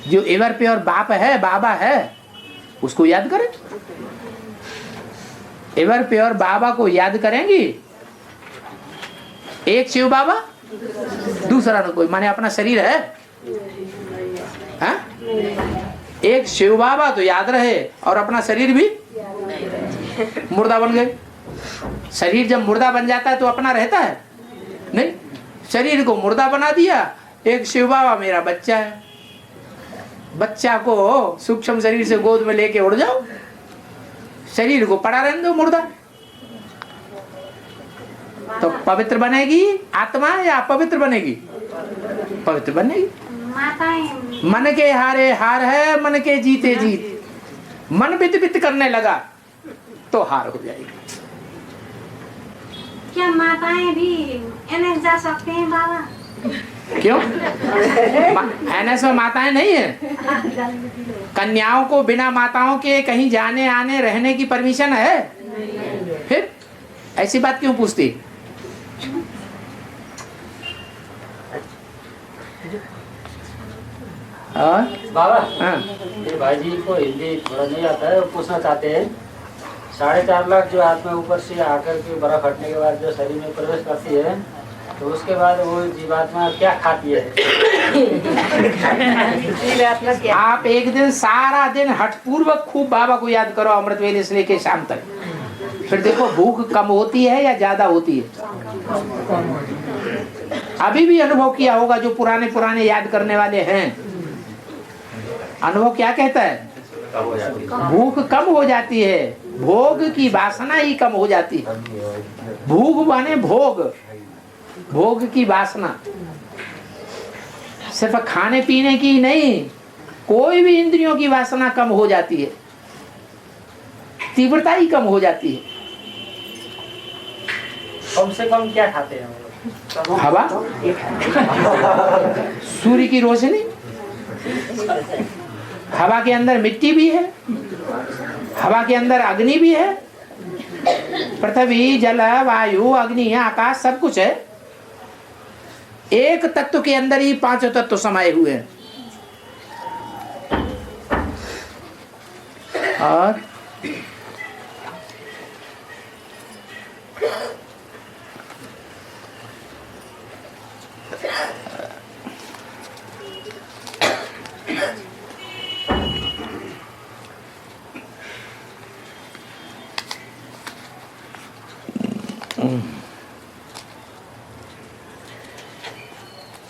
जो एवर प्योर बाप है, बाबा है, उसको याद करें। एवर प्योर बाबा को याद करेंगी। एक शिव बाबा, दूसरा न कोई, माने अपना शरीर है, हाँ? एक शिव बाबा तो याद रहे और अपना शरीर भी मुर्दा बन गए। शरीर जब मुर्दा बन जाता है तो अपना रहता है नहीं, शरीर को मुर्दा बना दिया। एक शिव बाबा मेरा बच्चा है, बच्चा को सूक्ष्म शरीर से गोद में लेके उड़ जाओ, शरीर को पड़ा रहने दो मुर्दा, तो पवित्र बनेगी आत्मा या अपवित्र बनेगी? पवित्र बनेगी। मन के हारे हार है, मन के जीते जीत। मन बित बित करने लगा तो हार हो जाएगी। क्या माताएं भी एनएस जा सकते हैं बाबा? क्यों? एनएस में माताएं नहीं है? कन्याओं को बिना माताओं के कहीं जाने आने रहने की परमिशन है? फिर ऐसी बात क्यों पूछती? बाबा, हाँ। ये भाई जी को हिंदी थोड़ा नहीं आता है, वो पूछना चाहते हैं 4.5 लाख जो आत्मा ऊपर से आकर के बर्फ हटने के बाद जो शरीर में प्रवेश करती है, तो उसके बाद वो जीवात्मा क्या खाती है? आप एक दिन सारा दिन हठपूर्वक खूब बाबा को याद करो, अमृत वेले से लेके शाम तक, फिर देखो भूख कम होती है या ज्यादा होती है। अभी भी अनुभव किया होगा जो पुराने पुराने याद करने वाले हैं, अनुभव क्या कहता है? भूख कम हो जाती है, भोग की वासना ही कम हो जाती है। भूख माने भोग, भोग की वासना, सिर्फ खाने पीने की नहीं, कोई भी इंद्रियों की वासना कम हो जाती है, तीव्रता ही कम हो जाती है। कम से कम क्या खाते हैं? हवा, सूर्य की रोशनी, हवा के अंदर मिट्टी भी है, हवा के अंदर अग्नि भी है, पृथ्वी जल वायु अग्नि आकाश सब कुछ है। एक तत्व के अंदर ही 5 तत्व समाये हुए हैं। और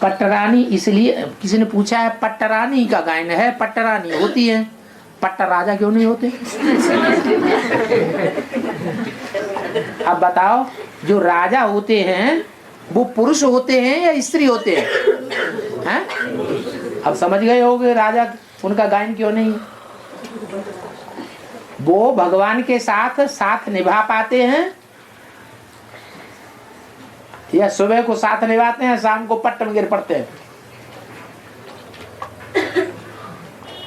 पट्टरानी, इसलिए किसी ने पूछा है पट्टरानी का गायन है, पट्टरानी होती है, पट्ट राजा क्यों नहीं होते? अब बताओ, जो राजा होते हैं वो पुरुष होते हैं या स्त्री होते हैं? अब समझ गए होगे राजा उनका गायन क्यों नहीं? वो भगवान के साथ साथ निभा पाते हैं या सुबह को साथ निभाते हैं, शाम को पट्ट में गिर पड़ते हैं?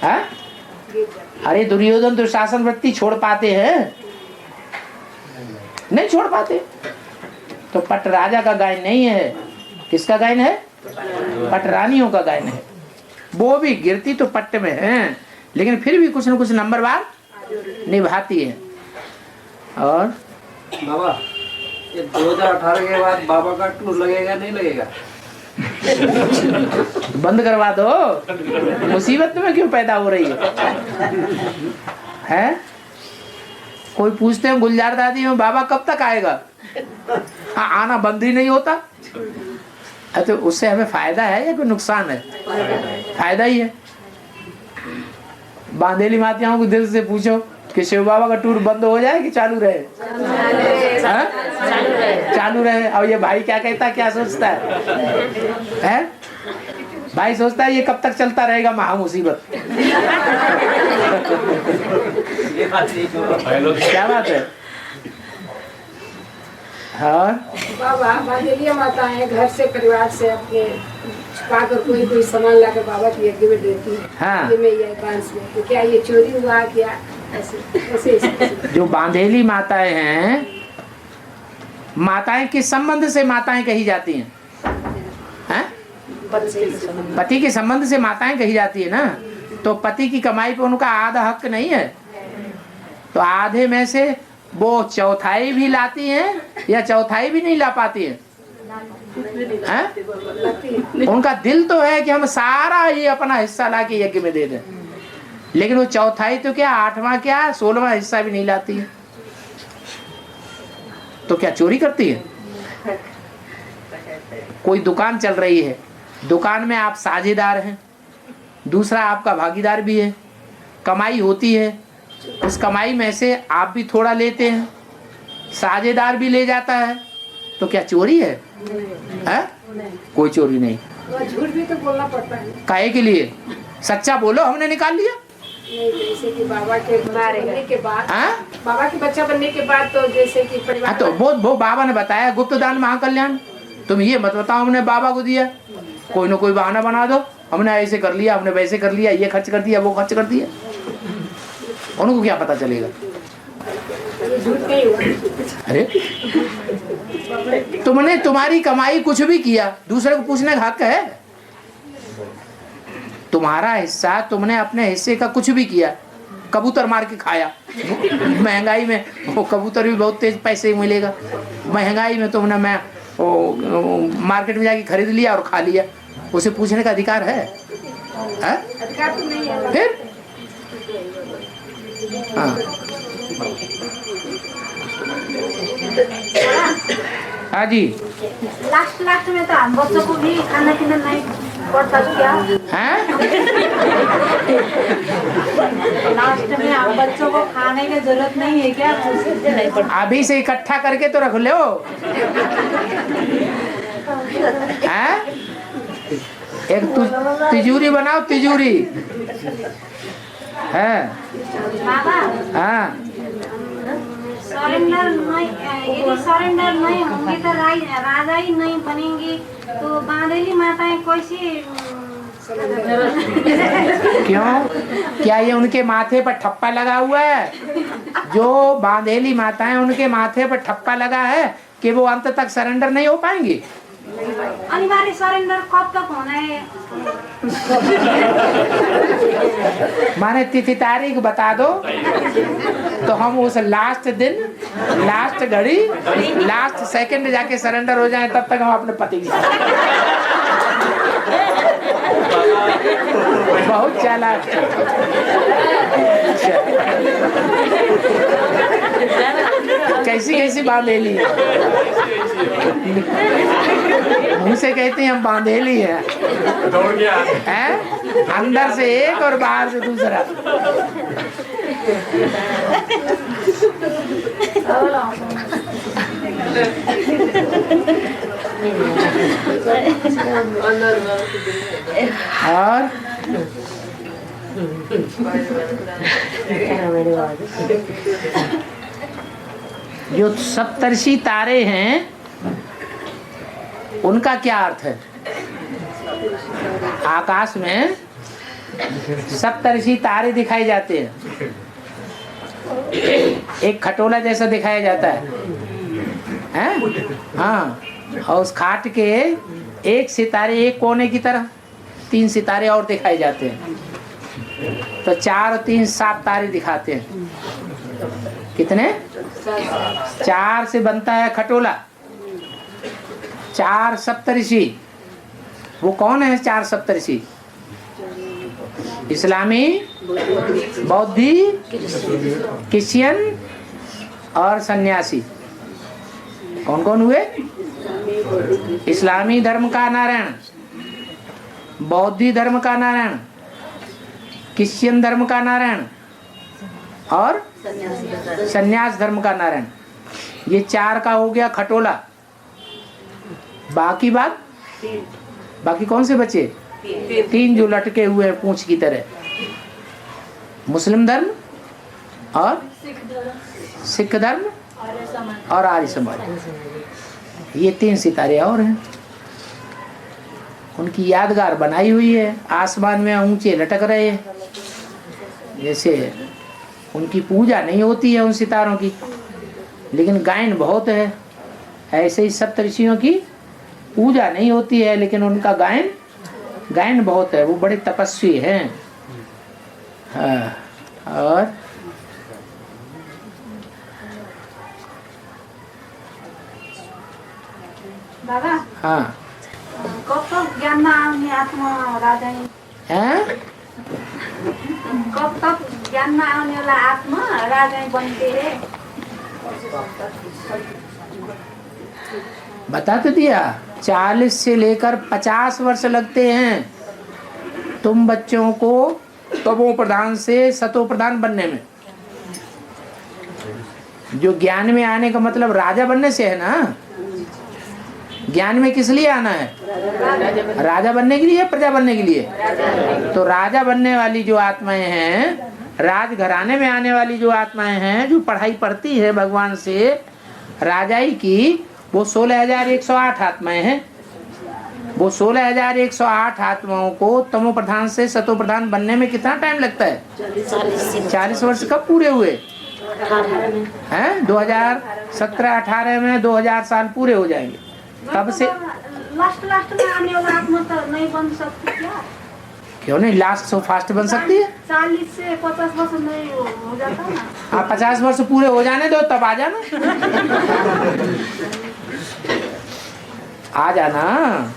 हाँ? अरे दुर्योधन दुशासन वृत्ति छोड़ पाते हैं? नहीं छोड़ पाते। तो पट्ट राजा का गायन नहीं है, किसका गायन है? पट्ट रानियों का गायन है। वो भी गिरती तो पट्ट में है, लेकिन फिर भी कुछ न कुछ नंबरवार निभाती है। और बाबा ये 2018 के बाद बाबा का टूर लगेगा नहीं लगेगा? बंद करवा दो, मुसीबत में क्यों पैदा हो रही है? कोई पूछते हैं गुलजार दादी में बाबा कब तक आएगा? हाँ, आना बंद ही नहीं होता। तो उससे हमें फायदा है या कोई नुकसान है? फायदा ही है। बांधेली मातियाओं को दिल से पूछो कि शिव बाबा का टूर बंद हो जाए कि चालू रहे? चालू रहे। और ये भाई क्या कहता है, क्या सोचता है? भाई सोचता है ये कब तक चलता रहेगा महा मुसीबत। क्या बात है? हाँ बाबा बांधेलिया माता है, घर से परिवार से अपने छुपा कर कोई सामान ला कर बाबा की यज्ञ में देती है। हाँ। ये में ये बांस में, तो क्या ये चोरी हुआ क्या? ऐसे जो बांधेली माताएं हैं, माताएं किस संबंध से माताएं कही जाती हैं? पति के संबंध से माताएं कही जाती है ना। तो पति की कमाई पे उनका आधा हक नहीं है, तो आधे में से वो चौथाई भी लाती हैं या चौथाई भी नहीं ला पाती हैं? उनका दिल तो है कि हम सारा ये अपना हिस्सा ला के यज्ञ में दे दें, लेकिन वो चौथाई तो क्या, 8वां क्या, 16वां हिस्सा भी नहीं लाती है। तो क्या चोरी करती है? कोई दुकान चल रही है, दुकान में आप साझेदार हैं, दूसरा आपका भागीदार भी है, कमाई होती है, उस कमाई में से आप भी थोड़ा लेते हैं, साझेदार भी ले जाता है, तो क्या चोरी है? कोई चोरी नहीं। झूठ भी तो बोलना पड़ता है। काहे के लिए? सच्चा बोलो, हमने निकाल लिया। नहीं, जैसे कि बाबा के बनने के बाद, बाबा के बच्चा बनने के बाद तो जैसे कि परिवार, तो वो बाबा ने बताया गुप्त दान महाकल्याण। तुम ये मत बताओ हमने बाबा को दिया, कोई ना कोई बहाना बना दो, हमने ऐसे कर लिया, हमने वैसे कर लिया, ये खर्च कर दिया, वो खर्च कर दिया। उनको क्या पता चलेगा? अरे तुमने तुम्हारी कमाई कुछ भी किया, दूसरे को पूछने का हक है? तुम्हारा हिस्सा, तुमने अपने हिस्से का कुछ भी किया, कबूतर मार के खाया, महंगाई में वो कबूतर भी बहुत तेज पैसे मिलेगा, महंगाई में तुमने मार्केट में जाके खरीद लिया और खा लिया, उसे पूछने का अधिकार है? अधिकार तो नहीं है। फिर हाँ जी, लास्ट में तो हम बच्चों को भी खाना पीना नहीं पड़ता क्या? लास्ट में हम बच्चों को खाने की जरूरत नहीं है क्या? नहीं पड़ता। अभी से इकट्ठा करके तो रख लो। एक तिजोरी बनाओ, तिजोरी है। हाँ, सरेंडर नहीं, यदि सरेंडर नहीं होंगे तो राजा ही नहीं बनेंगे, तो बांधेली माताएं कैसे? क्यों? क्या ये उनके माथे पर ठप्पा लगा हुआ है? जो बांधेली माताएं, उनके माथे पर ठप्पा लगा है कि वो अंत तक सरेंडर नहीं हो पाएंगी? अनिवार्य सरेंडर कब तक होना है? माने तिथि तारीख बता दो तो हम उस लास्ट दिन, लास्ट घड़ी, लास्ट सेकंड जाके सरेंडर हो जाए, तब तक हम अपने पति के साथ। बहुत चालाक। कैसी कैसी बांधेली है, मुझसे कहते हैं हम बांधेली है, अंदर से एक और बाहर से दूसरा। और जो सप्तर्षि तारे हैं उनका क्या अर्थ है? आकाश में सप्तर्षि तारे दिखाए जाते हैं, एक खटोला जैसा दिखाया जाता है? हाँ, और उस खाट के एक सितारे एक कोने की तरह 3 सितारे और दिखाए जाते हैं, तो 4 और 3 7 तारे दिखाते हैं कितने? 4 से बनता है खटोला। 4 सप्तऋषि। वो कौन है 4 सप्तऋषि? इस्लामी, बौद्धि, क्रिश्चियन और सन्यासी। कौन कौन हुए? इस्लामी धर्म का नारायण, बौद्धि धर्म का नारायण, क्रिश्चियन धर्म का नारायण और सन्यास धर्म का नारायण। ये 4 का हो गया खटोला। बाकी कौन से बचे? 3 जो लटके हुए हैं पूंछ की तरह। मुस्लिम धर्म और सिख धर्म और आर्य समाज। ये 3 सितारे और हैं। उनकी यादगार बनाई हुई है, आसमान में ऊंचे लटक रहे हैं। जैसे उनकी पूजा नहीं होती है उन सितारों की, लेकिन गायन बहुत है। ऐसे ही सप्तऋषियों की पूजा नहीं होती है, लेकिन उनका गायन बहुत है। वो बड़े तपस्वी हैं। हाँ, और दादा हाँ कब तक ज्ञान आउने आत्मा राजा हैं? कब तक ज्ञान आउने वाला आत्मा राजा बनते हैं? बता तो दिया। 40 से लेकर 50 वर्ष लगते हैं तुम बच्चों को तमो प्रधान से सतो प्रधान बनने में। जो ज्ञान में आने का मतलब राजा बनने से है ना। ज्ञान में किस लिए आना है? राजा बनने के लिए, प्रजा बनने के लिए। तो राजा बनने वाली जो आत्माएं हैं, राजघराने में आने वाली जो आत्माएं हैं, जो पढ़ाई पढ़ती है भगवान से राजाई की, वो 16,108 आत्माएं हैं। वो 16,108 आत्माओं को तमो प्रधान से सतो प्रधान बनने में कितना टाइम लगता है? 40 वर्ष कब पूरे हुए हैं? 2017-18 में 2000 साल पूरे हो जाएंगे। तब से लास्ट में आने वाला आत्मा तो नहीं बन सकती क्या? क्यों नहीं? लास्ट सो फास्ट बन सकती है। 40 से 50 वर्ष नहीं हो जाता ना? आप 50 वर्ष पूरे हो जाने दो, तब आ जाना। आ जाना।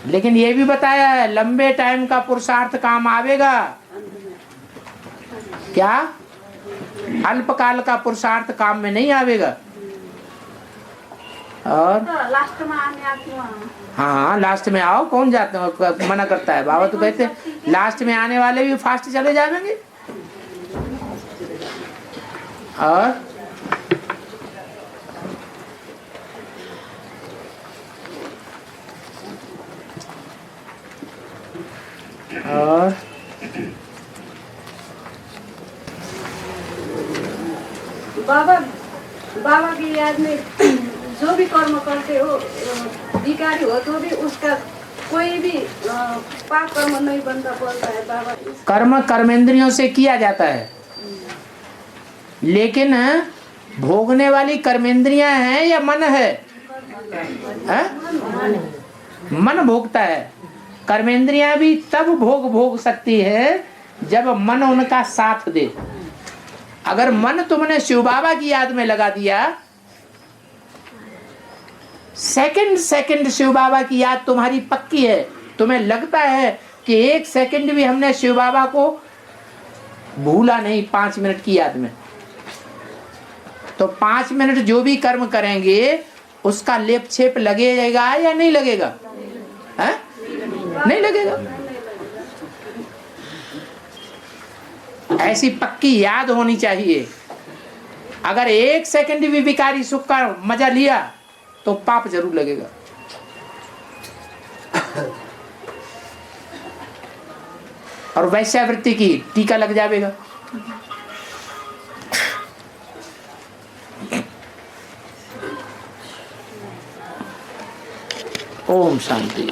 लेकिन ये भी बताया है लंबे टाइम का पुरुषार्थ काम आवेगा। क्या? अल्पकाल का पुरुषार्थ काम में नहीं आवेगा। और तो लास्ट में आने आत्मा हाँ, लास्ट में आओ। कौन जाता मना करता है? बाबा तो कहते हैं लास्ट में आने वाले भी फास्ट चले जाएंगे। और बाबा की याद में जो भी कर्म करते हो, भिखारी हो तो भी उसका कोई भी पाप कर्म नहीं बनता पड़ता है। बाबा कर्म कर्मेंद्रियों से किया जाता है, लेकिन भोगने वाली कर्मेंद्रियां हैं या मन है? मन भोगता है। कर्मेंद्रियां भी तब भोग सकती है जब मन उनका साथ दे। अगर मन तुमने शिव बाबा की याद में लगा दिया, सेकंड शिव बाबा की याद तुम्हारी पक्की है, तुम्हें लगता है कि 1 सेकंड भी हमने शिव बाबा को भूला नहीं 5 मिनट की याद में, तो 5 मिनट जो भी कर्म करेंगे उसका लेप छेप लगेगा या नहीं लगेगा? है? नहीं लगेगा। ऐसी पक्की याद होनी चाहिए। अगर 1 सेकंड भी विकारी सुख का मजा लिया तो पाप जरूर लगेगा। और वैश्यावृत्ति की टीका लग जाएगा। ओम शांति।